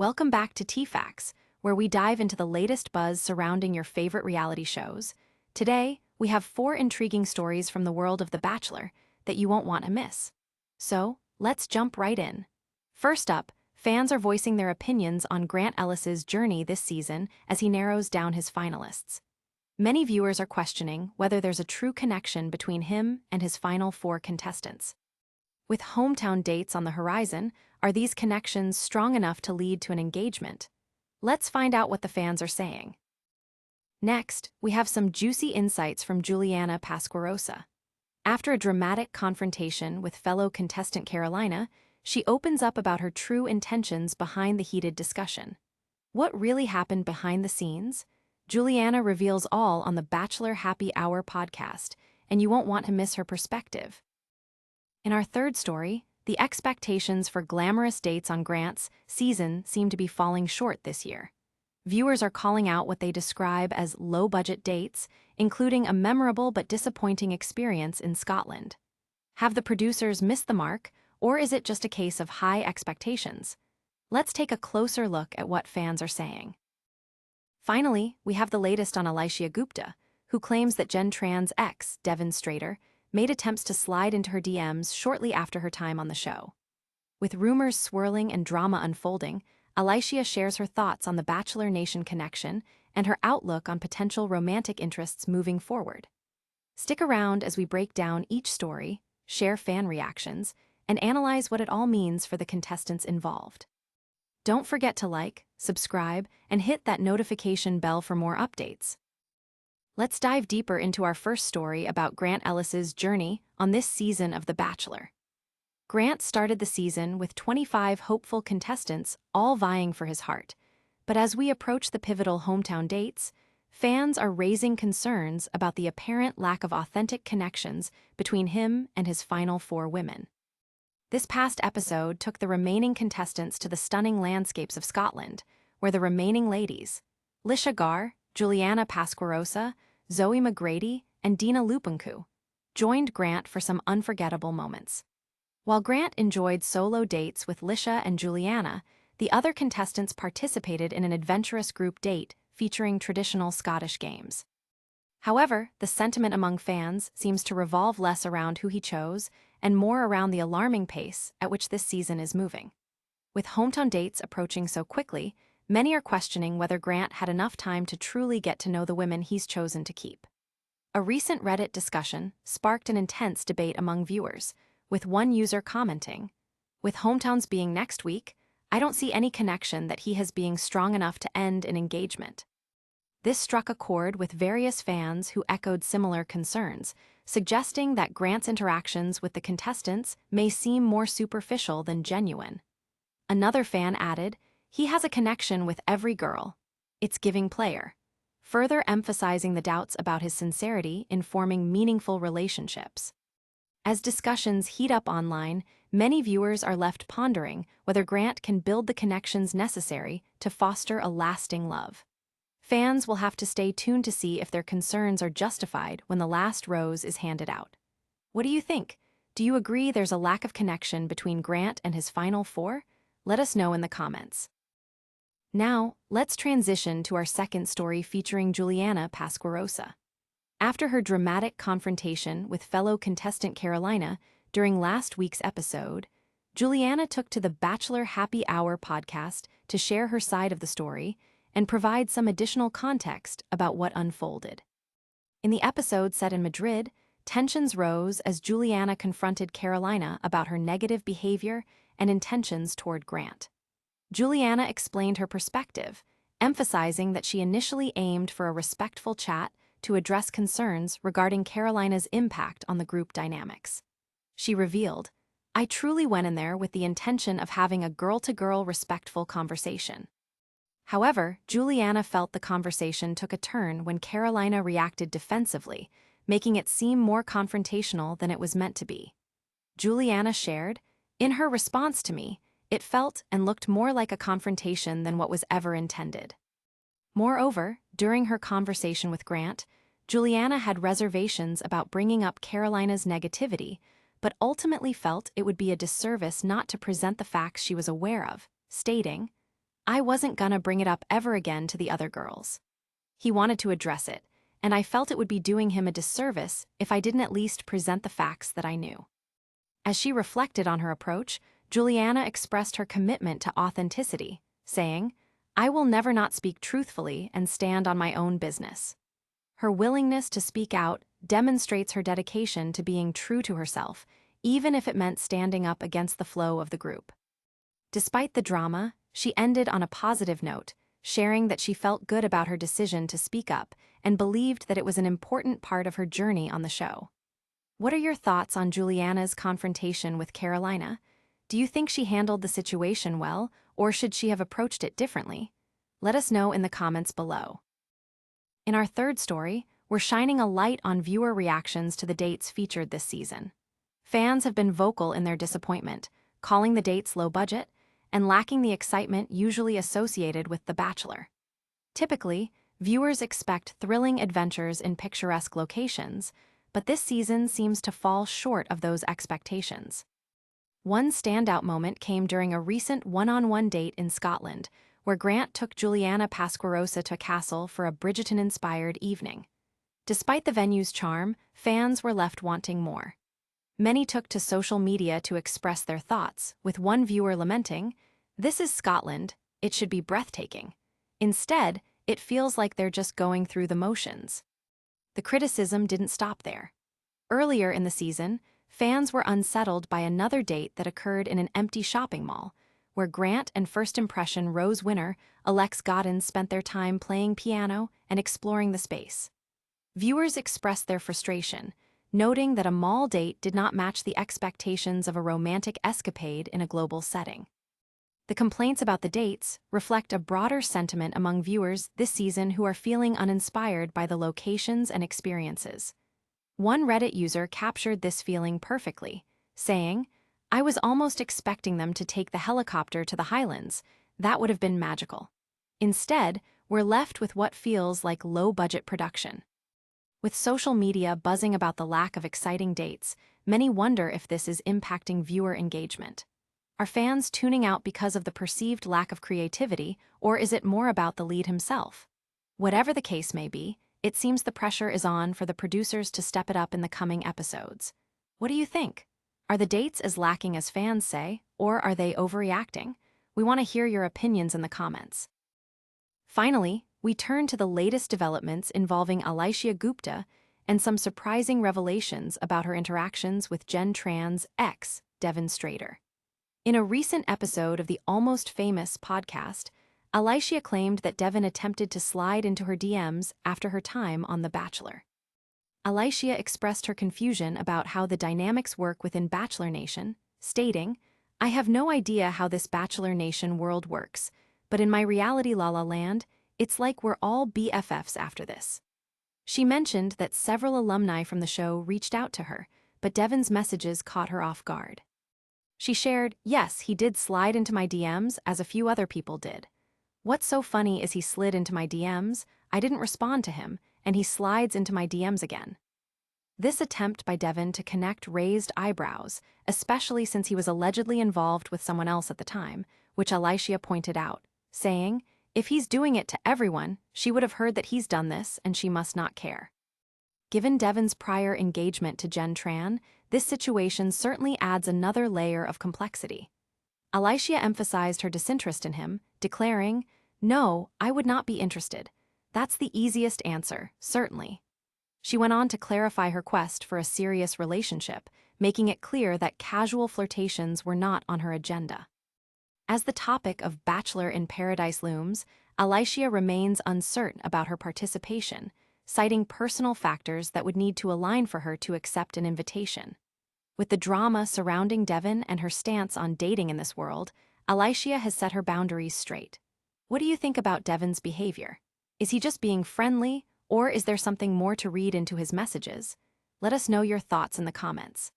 Welcome back to T-Facts, where we dive into the latest buzz surrounding your favorite reality shows. Today, we have 4 intriguing stories from the world of The Bachelor that you won't want to miss. So, let's jump right in. First up, fans are voicing their opinions on Grant Ellis's journey this season as he narrows down his finalists. Many viewers are questioning whether there's a true connection between him and his final 4 contestants. With hometown dates on the horizon, are these connections strong enough to lead to an engagement? Let's find out what the fans are saying. Next, we have some juicy insights from Juliana Pasquarosa. After a dramatic confrontation with fellow contestant Carolina, she opens up about her true intentions behind the heated discussion. What really happened behind the scenes? Juliana reveals all on the Bachelor Happy Hour podcast, and you won't want to miss her perspective. In our third story, the expectations for glamorous dates on Grant's season seem to be falling short this year. Viewers are calling out what they describe as low-budget dates, including a memorable but disappointing experience in Scotland. Have the producers missed the mark, or is it just a case of high expectations? Let's take a closer look at what fans are saying. Finally, we have the latest on Allyshia Gupta, who claims that Jen Tran's ex, Devin Strader, made attempts to slide into her DMs shortly after her time on the show. With rumors swirling and drama unfolding, Allyshia shares her thoughts on the Bachelor Nation connection and her outlook on potential romantic interests moving forward. Stick around as we break down each story, share fan reactions, and analyze what it all means for the contestants involved. Don't forget to like, subscribe, and hit that notification bell for more updates. Let's dive deeper into our first story about Grant Ellis's journey on this season of The Bachelor. Grant started the season with 25 hopeful contestants, all vying for his heart. But as we approach the pivotal hometown dates, fans are raising concerns about the apparent lack of authentic connections between him and his final 4 women. This past episode took the remaining contestants to the stunning landscapes of Scotland, where the remaining ladies, Allyshia Gupta, Juliana Pasquarosa, Zoe McGrady, and Dina Lupunku, joined Grant for some unforgettable moments. While Grant enjoyed solo dates with Allyshia and Juliana, the other contestants participated in an adventurous group date featuring traditional Scottish games. However, the sentiment among fans seems to revolve less around who he chose and more around the alarming pace at which this season is moving. With hometown dates approaching so quickly, many are questioning whether Grant had enough time to truly get to know the women he's chosen to keep. A recent Reddit discussion sparked an intense debate among viewers, with one user commenting, "With hometowns being next week, I don't see any connection that he has being strong enough to end an engagement." This struck a chord with various fans who echoed similar concerns, suggesting that Grant's interactions with the contestants may seem more superficial than genuine. Another fan added, "He has a connection with every girl. It's giving player," further emphasizing the doubts about his sincerity in forming meaningful relationships. As discussions heat up online, many viewers are left pondering whether Grant can build the connections necessary to foster a lasting love. Fans will have to stay tuned to see if their concerns are justified when the last rose is handed out. What do you think? Do you agree there's a lack of connection between Grant and his final 4? Let us know in the comments. Now, let's transition to our second story featuring Juliana Pasquarosa. After her dramatic confrontation with fellow contestant Carolina during last week's episode, Juliana took to the Bachelor Happy Hour podcast to share her side of the story and provide some additional context about what unfolded. In the episode set in Madrid, tensions rose as Juliana confronted Carolina about her negative behavior and intentions toward Grant. Juliana explained her perspective, emphasizing that she initially aimed for a respectful chat to address concerns regarding Carolina's impact on the group dynamics. She revealed, "I truly went in there with the intention of having a girl-to-girl respectful conversation." However, Juliana felt the conversation took a turn when Carolina reacted defensively, making it seem more confrontational than it was meant to be. Juliana shared, "In her response to me, it felt and looked more like a confrontation than what was ever intended." Moreover, during her conversation with Grant, Juliana had reservations about bringing up Carolina's negativity, but ultimately felt it would be a disservice not to present the facts she was aware of, stating, I wasn't gonna bring it up ever again to the other girls. He wanted to address it, and I felt it would be doing him a disservice if I didn't at least present the facts that I knew. As she reflected on her approach, Juliana expressed her commitment to authenticity, saying, "I will never not speak truthfully and stand on my own business." Her willingness to speak out demonstrates her dedication to being true to herself, even if it meant standing up against the flow of the group. Despite the drama, she ended on a positive note, sharing that she felt good about her decision to speak up and believed that it was an important part of her journey on the show. What are your thoughts on Juliana's confrontation with Carolina? Do you think she handled the situation well, or should she have approached it differently? Let us know in the comments below. In our third story, we're shining a light on viewer reactions to the dates featured this season. Fans have been vocal in their disappointment, calling the dates low budget and lacking the excitement usually associated with The Bachelor. Typically, viewers expect thrilling adventures in picturesque locations, but this season seems to fall short of those expectations. One standout moment came during a recent one-on-one date in Scotland, where Grant took Juliana Pasquarosa to a castle for a Bridgerton-inspired evening. Despite the venue's charm, fans were left wanting more. Many took to social media to express their thoughts, with one viewer lamenting, "This is Scotland, it should be breathtaking. Instead, it feels like they're just going through the motions." The criticism didn't stop there. Earlier in the season, fans were unsettled by another date that occurred in an empty shopping mall, where Grant and First Impression Rose winner Alex Godin spent their time playing piano and exploring the space. Viewers expressed their frustration, noting that a mall date did not match the expectations of a romantic escapade in a global setting. The complaints about the dates reflect a broader sentiment among viewers this season who are feeling uninspired by the locations and experiences. One Reddit user captured this feeling perfectly, saying, "I was almost expecting them to take the helicopter to the Highlands. That would have been magical. Instead, we're left with what feels like low-budget production." With social media buzzing about the lack of exciting dates, many wonder if this is impacting viewer engagement. Are fans tuning out because of the perceived lack of creativity, or is it more about the lead himself? Whatever the case may be, it seems the pressure is on for the producers to step it up in the coming episodes. What do you think? Are the dates as lacking as fans say, or are they overreacting? We want to hear your opinions in the comments. Finally, we turn to the latest developments involving Allyshia Gupta and some surprising revelations about her interactions with Gen Tran's ex, Devin Strader. In a recent episode of the Almost Famous podcast, Allyshia claimed that Devin attempted to slide into her DMs after her time on The Bachelor. Allyshia expressed her confusion about how the dynamics work within Bachelor Nation, stating, "I have no idea how this Bachelor Nation world works, but in my reality La La Land, it's like we're all BFFs after this." She mentioned that several alumni from the show reached out to her, but Devin's messages caught her off guard. She shared, "Yes, he did slide into my DMs as a few other people did. What's so funny is he slid into my DMs, I didn't respond to him, and he slides into my DMs again." This attempt by Devin to connect raised eyebrows, especially since he was allegedly involved with someone else at the time, which Allyshia pointed out, saying, "If he's doing it to everyone, she would have heard that he's done this and she must not care." Given Devin's prior engagement to Gen Tran, this situation certainly adds another layer of complexity. Allyshia emphasized her disinterest in him, declaring, "No, I would not be interested. That's the easiest answer, certainly." She went on to clarify her quest for a serious relationship, making it clear that casual flirtations were not on her agenda. As the topic of Bachelor in Paradise looms, Allyshia remains uncertain about her participation, citing personal factors that would need to align for her to accept an invitation. With the drama surrounding Devin and her stance on dating in this world, Allyshia has set her boundaries straight. What do you think about Devin's behavior? Is he just being friendly, or is there something more to read into his messages? Let us know your thoughts in the comments.